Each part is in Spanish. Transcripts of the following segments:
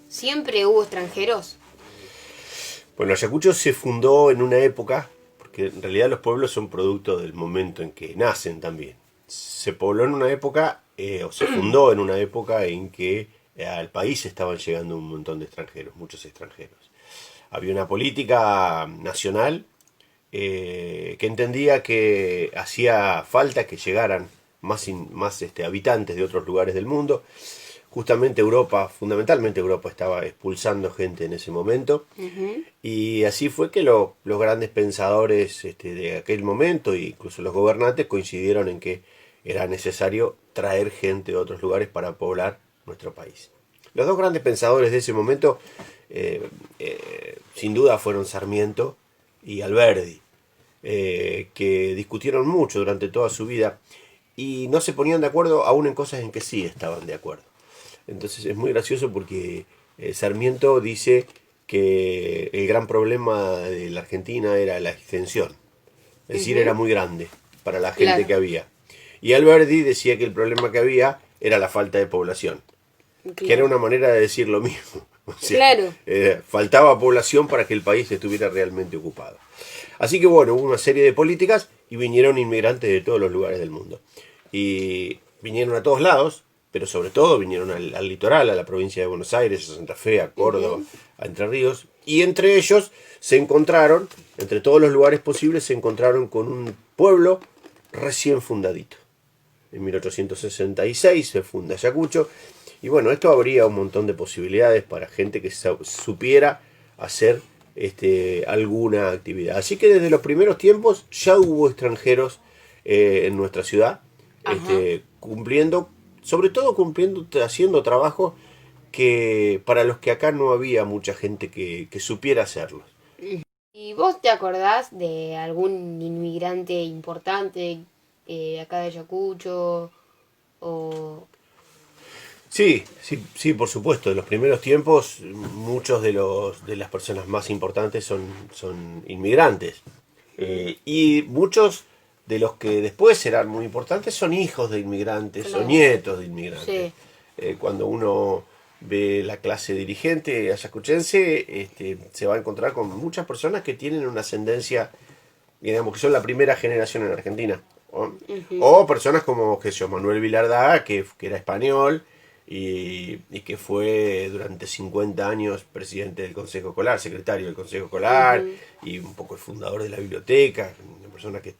¿Siempre hubo extranjeros? Bueno, Ayacucho se fundó en una época, porque en realidad los pueblos son producto del momento en que nacen también. Se pobló en una época, o se fundó en una época en que al país estaban llegando un montón de extranjeros, muchos extranjeros. Había una política nacional que entendía que hacía falta que llegaran más habitantes de otros lugares del mundo. Justamente Europa, fundamentalmente Europa, estaba expulsando gente en ese momento. Ujú. Y así fue que los grandes pensadores de aquel momento, e incluso los gobernantes, coincidieron en que era necesario traer gente de otros lugares para poblar nuestro país. Los dos grandes pensadores de ese momento, sin duda, fueron Sarmiento y Alberdi, que discutieron mucho durante toda su vida y no se ponían de acuerdo aún en cosas en que sí estaban de acuerdo. Entonces es muy gracioso porque Sarmiento dice que el gran problema de la Argentina era la extensión, es decir, era Ujú. muy grande para la gente Claro, que había. Y Alberdi decía que el problema que había era la falta de población, que era claro, una manera de decir lo mismo. O sea, claro. faltaba población para que el país estuviera realmente ocupado. Así que bueno, hubo una serie de políticas y vinieron inmigrantes de todos los lugares del mundo. Y vinieron a todos lados, pero sobre todo vinieron al litoral, a la provincia de Buenos Aires, a Santa Fe, a Córdoba, Ujú. a Entre Ríos. Y entre ellos se encontraron, entre todos los lugares posibles, se encontraron con un pueblo recién fundadito. En 1866 se funda Ayacucho. Y bueno, esto abría un montón de posibilidades para gente que supiera hacer alguna actividad. Así que desde los primeros tiempos ya hubo extranjeros en nuestra ciudad, Ajá. cumpliendo, sobre todo cumpliendo, haciendo trabajos que para los que acá no había mucha gente que supiera hacerlos. ¿Y vos te acordás de algún inmigrante importante acá de Ayacucho? O... Sí, sí, sí, por supuesto. En los primeros tiempos, muchos de las personas más importantes son inmigrantes. Mm, Y muchos de los que después serán muy importantes son hijos de inmigrantes o claro, nietos de inmigrantes. sí. Cuando uno ve la clase dirigente ayacuchense, se va a encontrar con muchas personas que tienen una ascendencia, digamos, que son la primera generación en Argentina. Ujú. O personas como, qué sé yo, Manuel Vilardá, que era español y que fue durante 50 años presidente del Consejo Escolar, secretario del Consejo Escolar Ujú. y un poco el fundador de la biblioteca, una persona que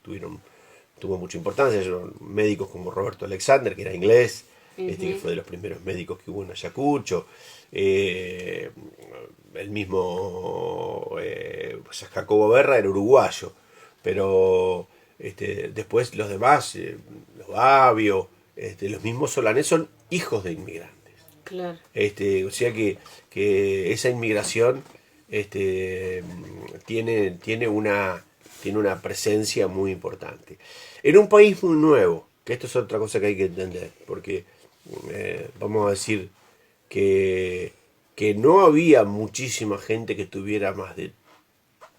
tuvo mucha importancia, médicos como Roberto Alexander, que era inglés, que Ujú. fue de los primeros médicos que hubo en Ayacucho, eh, el mismo pues Jacobo Berra era uruguayo, pero después los demás, los Babio, los mismos Solanés son hijos de inmigrantes. Claro. O sea que esa inmigración este, tiene una presencia muy importante. En un país muy nuevo, que esto es otra cosa que hay que entender, porque vamos a decir que, que no había muchísima gente que tuviera más de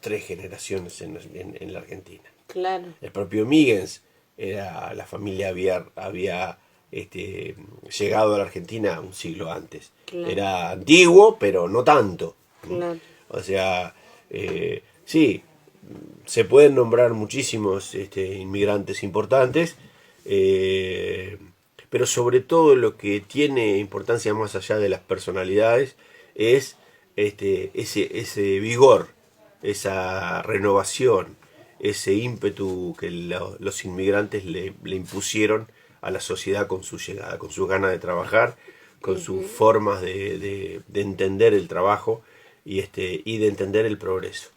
tres generaciones en la Argentina. Claro, El propio Miggins, la familia había llegado a la Argentina un siglo antes. claro, Era antiguo, pero no tanto. claro. O sea, sí, se pueden nombrar muchísimos inmigrantes importantes, eh, pero sobre todo lo que tiene importancia más allá de las personalidades es ese vigor, esa renovación, ese ímpetu que los inmigrantes le impusieron a la sociedad con su llegada, con sus ganas de trabajar, con sus Ujú. formas de entender el trabajo y de entender el progreso.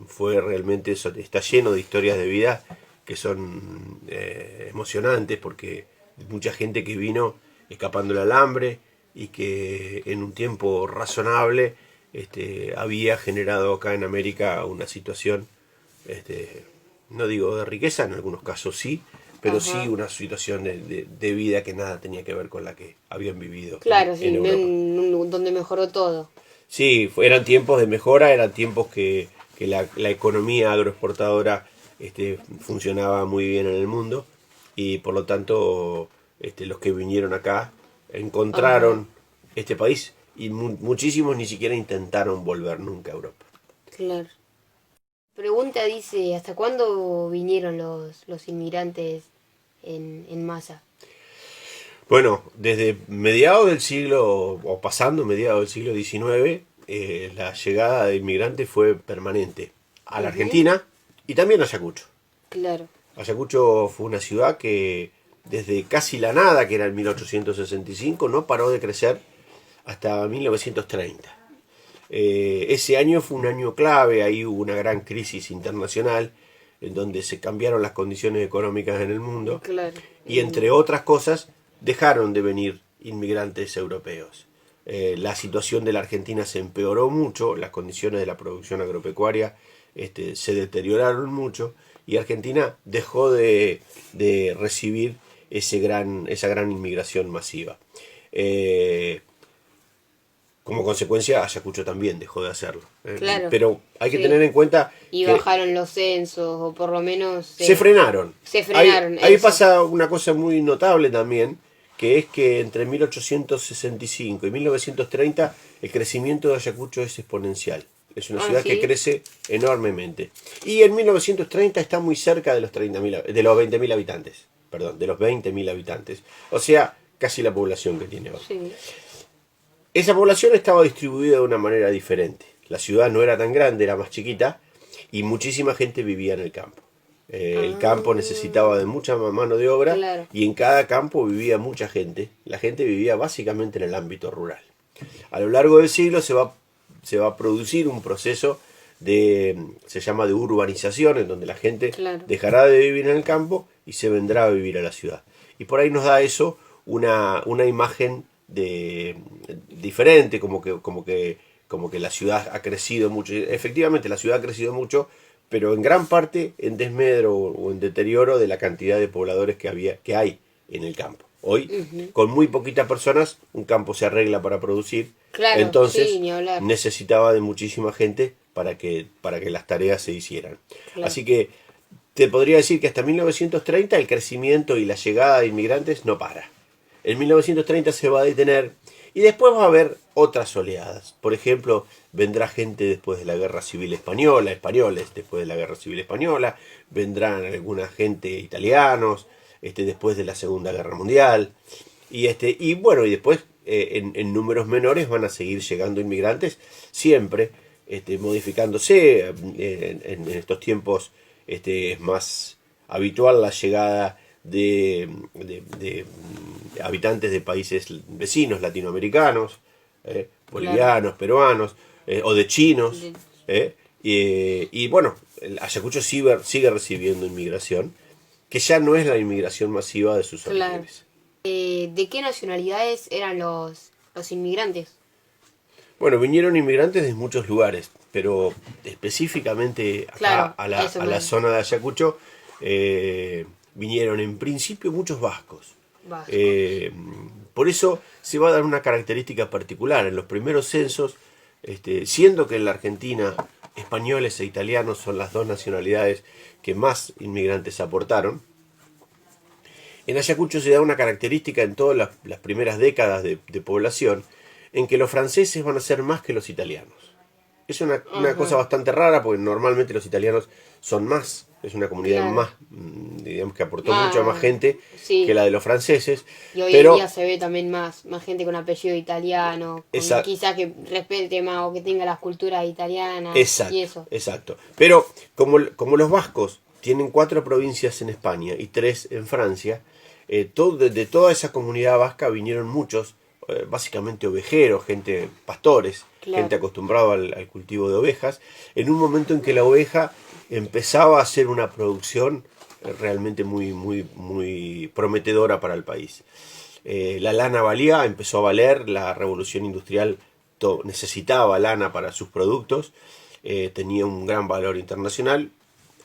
Fue realmente eso, está lleno de historias de vida que son emocionantes porque mucha gente que vino escapando al hambre y que en un tiempo razonable había generado acá en América una situación, este, no digo de riqueza, en algunos casos sí, pero sí Ajá. una situación de vida que nada tenía que ver con la que habían vivido Claro, en sí, Europa. donde mejoró todo. Sí, eran tiempos de mejora, eran tiempos que la economía agroexportadora funcionaba muy bien en el mundo y por lo tanto los que vinieron acá Ajá. encontraron este país y muchísimos ni siquiera intentaron volver nunca a Europa. Claro. Pregunta dice, ¿hasta cuándo vinieron los inmigrantes en masa? Bueno, desde mediados del siglo, o pasando mediados del siglo XIX, la llegada de inmigrantes fue permanente a la Argentina y también a Ayacucho. Claro. Ayacucho fue una ciudad que desde casi la nada, que era en 1865, no paró de crecer hasta 1930. Ese año fue un año clave, ahí hubo una gran crisis internacional en donde se cambiaron las condiciones económicas en el mundo Claro. y entre otras cosas dejaron de venir inmigrantes europeos. La situación de la Argentina se empeoró mucho, las condiciones de la producción agropecuaria se deterioraron mucho y Argentina dejó de recibir esa gran inmigración masiva. Como consecuencia, Ayacucho también dejó de hacerlo. Claro, pero hay que sí. tener en cuenta Y que bajaron los censos, o por lo menos... se frenaron. Se frenaron, Ahí eso. pasa una cosa muy notable también, que es que entre 1865 y 1930 el crecimiento de Ayacucho es exponencial. Es una ciudad ¿sí? que crece enormemente. Y en 1930 está muy cerca de los 20.000 habitantes. Perdón, de los 20.000 habitantes. O sea, casi la población que tiene hoy. Sí. Esa población estaba distribuida de una manera diferente. La ciudad no era tan grande, era más chiquita y muchísima gente vivía en el campo. El campo necesitaba de mucha mano de obra Claro. y en cada campo vivía mucha gente. La gente vivía básicamente en el ámbito rural. A lo largo del siglo se va a producir un proceso se llama de urbanización, en donde la gente Claro. dejará de vivir en el campo y se vendrá a vivir a la ciudad. Y por ahí nos da eso una imagen diferente, como que la ciudad ha crecido mucho. Efectivamente, la ciudad ha crecido mucho, pero en gran parte en desmedro o en deterioro de la cantidad de pobladores que hay en el campo. Hoy, con muy poquitas personas, un campo se arregla para producir. Claro, Entonces, sí, ni hablar. necesitaba de muchísima gente para que las tareas se hicieran. Claro. Así que te podría decir que hasta 1930 el crecimiento y la llegada de inmigrantes no para. En 1930 se va a detener y después va a haber otras oleadas. Por ejemplo, vendrá gente después de la Guerra Civil Española, españoles después de la Guerra Civil Española, vendrán alguna gente italianos, después de la Segunda Guerra Mundial, y bueno, y después en números menores van a seguir llegando inmigrantes, siempre modificándose. En estos tiempos es más habitual la llegada de habitantes de países vecinos latinoamericanos, bolivianos, peruanos, o de chinos. Y bueno, Ayacucho sigue recibiendo inmigración, que ya no es la inmigración masiva de sus orígenes. ¿De qué nacionalidades eran los inmigrantes? Bueno, vinieron inmigrantes de muchos lugares, pero específicamente acá Claro, a la zona de Ayacucho vinieron en principio muchos vascos. Vascos. Por eso se va a dar una característica particular. En los primeros censos, siendo que en la Argentina españoles e italianos son las dos nacionalidades que más inmigrantes aportaron, en Ayacucho se da una característica en todas las primeras décadas de población, en que los franceses van a ser más que los italianos. Es una cosa bastante rara, porque normalmente los italianos son más, es una comunidad Claro. más, digamos que aportó mucha más gente sí. que la de los franceses. Y hoy pero en día se ve también más gente con apellido italiano, quizás que respete más o que tenga las culturas italianas exacto, y eso. Exacto. Pero como los vascos tienen 4 provincias en España y 3 en Francia, de toda esa comunidad vasca vinieron muchos, básicamente ovejeros, pastores, Claro. gente acostumbrada al cultivo de ovejas, en un momento en que la oveja empezaba a ser una producción realmente muy, muy, muy prometedora para el país. La lana empezó a valer, la revolución industrial necesitaba lana para sus productos, tenía un gran valor internacional.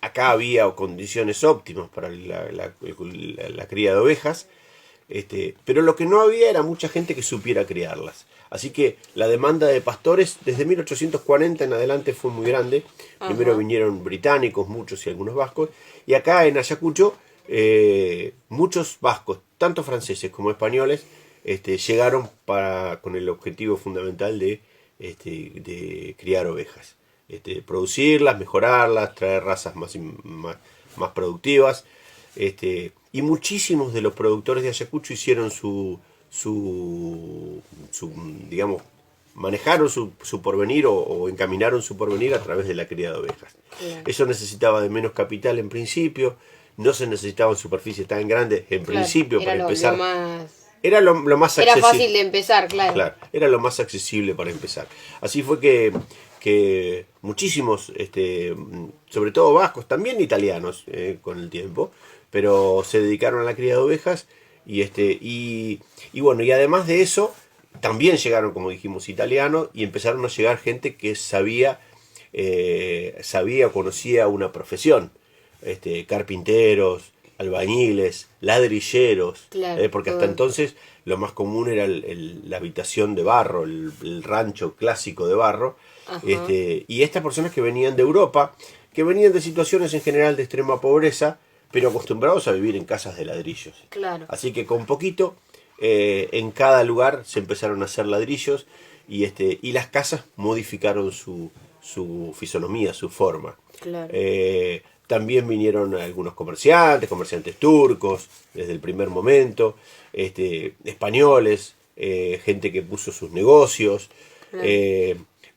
Acá había condiciones óptimas para la cría de ovejas, pero lo que no había era mucha gente que supiera criarlas. Así que la demanda de pastores desde 1840 en adelante fue muy grande. Primero vinieron británicos, muchos y algunos vascos, y acá en Ayacucho muchos vascos, tanto franceses como españoles, llegaron con el objetivo fundamental de criar ovejas. Producirlas, mejorarlas, traer razas más productivas. Y muchísimos de los productores de Ayacucho hicieron digamos, manejaron su porvenir o encaminaron su porvenir a través de la cría de ovejas. Claro. Eso necesitaba de menos capital en principio, no se necesitaban superficies tan grandes en principio para empezar. Era lo más accesible. Era fácil de empezar, claro. Era lo más accesible para empezar. Así fue que muchísimos, sobre todo vascos, también italianos con el tiempo, pero se dedicaron a la cría de ovejas y bueno, y además de eso, también llegaron, como dijimos, italianos y empezaron a llegar gente que sabía o conocía una profesión, carpinteros, albañiles, ladrilleros, claro, porque hasta entonces lo más común era la habitación de barro, el rancho clásico de barro. Y estas personas que venían de Europa, que venían de situaciones en general de extrema pobreza, pero acostumbrados a vivir en casas de ladrillos. Claro. Así que con poquito, en cada lugar se empezaron a hacer ladrillos y las casas modificaron su fisonomía, su forma. Claro. También vinieron algunos comerciantes turcos, desde el primer momento, españoles, gente que puso sus negocios. Claro.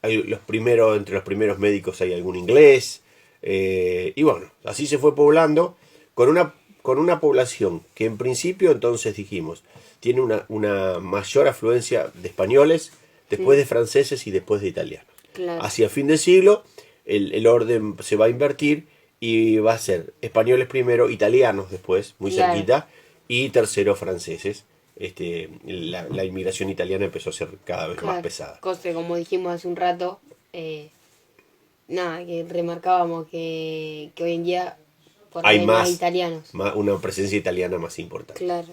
Entre los primeros médicos hay algún inglés. Y bueno, así se fue poblando con una población que en principio, entonces dijimos, tiene una mayor afluencia de españoles, después de franceses y después de italianos. Claro. Hacia fin de siglo el orden se va a invertir y va a ser españoles primero, italianos después, muy cerquita, y tercero franceses. La inmigración italiana empezó a ser cada vez más pesada. Cosa, como dijimos hace un rato, que remarcábamos que hoy en día hay más italianos. Una presencia italiana más importante. Claro.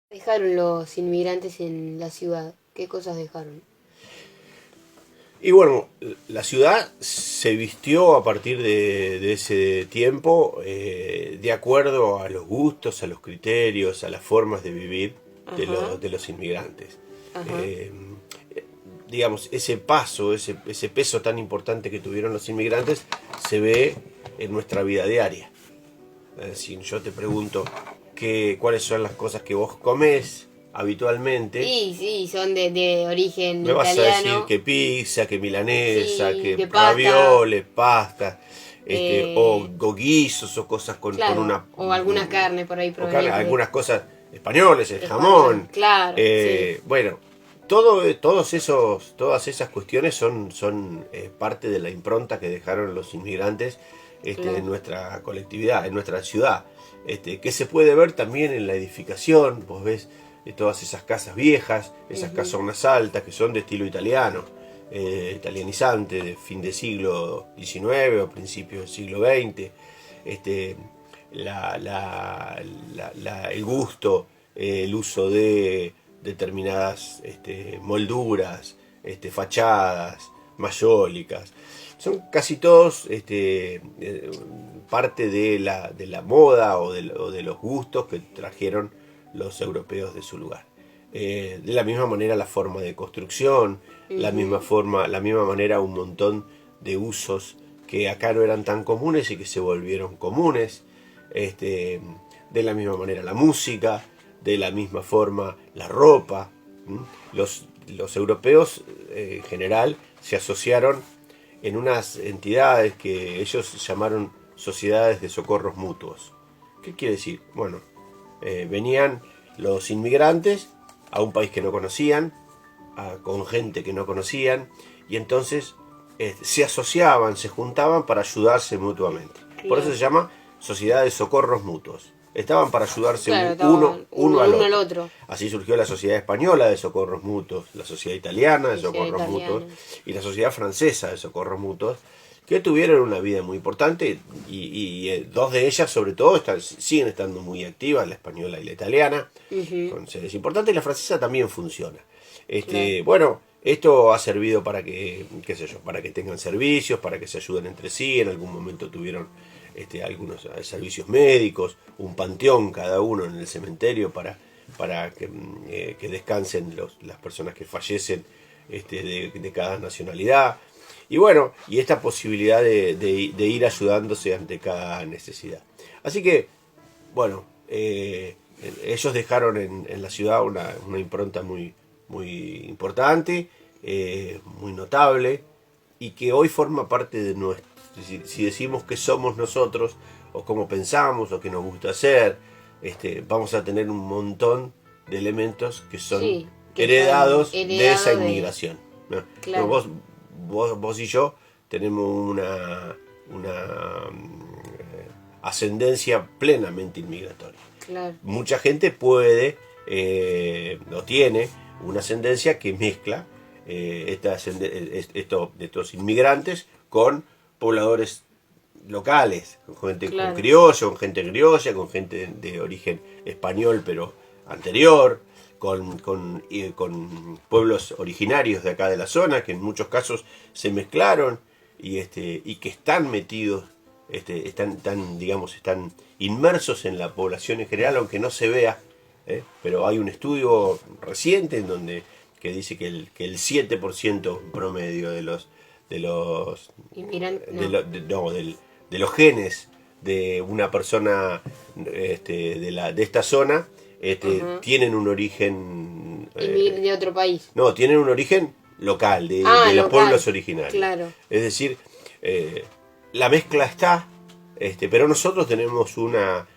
¿Dejaron los inmigrantes en la ciudad? ¿Qué cosas dejaron? Y bueno, la ciudad se vistió a partir de ese tiempo de acuerdo a los gustos, a los criterios, a las formas de vivir de los inmigrantes. Digamos, ese peso tan importante que tuvieron los inmigrantes se ve en nuestra vida diaria. Si yo te pregunto cuáles son las cosas que vos comés habitualmente. Sí, son de origen me vas italiano. A decir que pizza, que milanesa, que pasta. ravioles, pasta, o guisos o cosas con una... O alguna carne por ahí proveniente. Algunas cosas españoles, el jamón. Claro, Bueno, todas esas cuestiones son parte de la impronta que dejaron los inmigrantes en nuestra colectividad, en nuestra ciudad. Que se puede ver también en la edificación. Vos ves todas esas casas viejas, esas casonas altas que son de estilo italiano, italianizante, de fin del siglo XIX o principios del siglo XX. El gusto, el uso de determinadas molduras, fachadas, mayólicas. Son casi todos parte de la moda o de los gustos que trajeron los europeos de su lugar. De la misma manera la forma de construcción, la misma manera un montón de usos que acá no eran tan comunes y que se volvieron comunes. De la misma manera la música, de la misma forma la ropa. Los europeos en general se asociaron en unas entidades que ellos llamaron sociedades de socorros mutuos. ¿Qué quiere decir? Bueno, venían los inmigrantes a un país que no conocían, con gente que no conocían, y entonces se asociaban, se juntaban para ayudarse mutuamente. Claro. Por eso se llama sociedad de socorros mutuos. Estaban para ayudarse uno al otro. Así surgió la Sociedad Española de Socorros Mutuos, la Sociedad Italiana de Socorros Mutuos y la Sociedad Francesa de Socorros Mutuos, que tuvieron una vida muy importante y dos de ellas sobre todo siguen estando muy activas, la española y la italiana, con sedes importantes, y la francesa también funciona. Claro. Bueno, esto ha servido para que tengan servicios, para que se ayuden entre sí. En algún momento tuvieron algunos servicios médicos, un panteón cada uno en el cementerio para para que descansen las personas que fallecen de cada nacionalidad. Y bueno, y esta posibilidad de ir ayudándose ante cada necesidad. Así que, bueno, ellos dejaron en la ciudad una impronta muy, muy importante, muy notable, y que hoy forma parte de nuestro. Si decimos que somos nosotros, o cómo pensamos, o qué nos gusta hacer, vamos a tener un montón de elementos que son heredados de esa inmigración, ¿no? Claro. Vos y yo tenemos una ascendencia plenamente inmigratoria. Claro. Mucha gente puede, o tiene, una ascendencia que mezcla estos inmigrantes con pobladores locales, con gente con criollo, con gente criolla, con gente de origen español pero anterior, con pueblos originarios de acá de la zona, que en muchos casos se mezclaron y que están metidos, están inmersos en la población en general, aunque no se vea, pero hay un estudio reciente en donde que dice que el 7% promedio de los genes de una persona de esta zona tienen un origen de otro país. No, tienen un origen local, de los pueblos originarios. Claro. Es decir, la mezcla está, pero nosotros tenemos una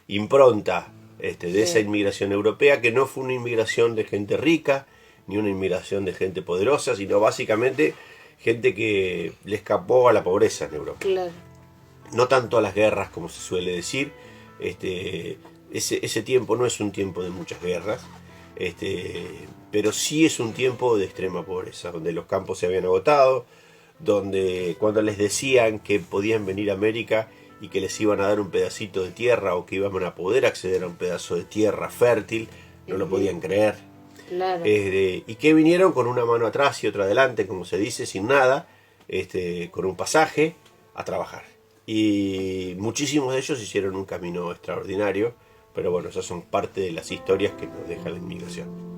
impronta de esa inmigración europea, que no fue una inmigración de gente rica, ni una inmigración de gente poderosa, sino básicamente gente que le escapó a la pobreza en Europa. Claro. No tanto a las guerras, como se suele decir. Ese tiempo no es un tiempo de muchas guerras, pero sí es un tiempo de extrema pobreza, donde los campos se habían agotado, donde cuando les decían que podían venir a América y que les iban a dar un pedacito de tierra, o que iban a poder acceder a un pedazo de tierra fértil, no lo podían creer. Claro. Y que vinieron con una mano atrás y otra adelante, como se dice, sin nada, con un pasaje a trabajar. Y muchísimos de ellos hicieron un camino extraordinario, pero bueno, esas son parte de las historias que nos deja la inmigración.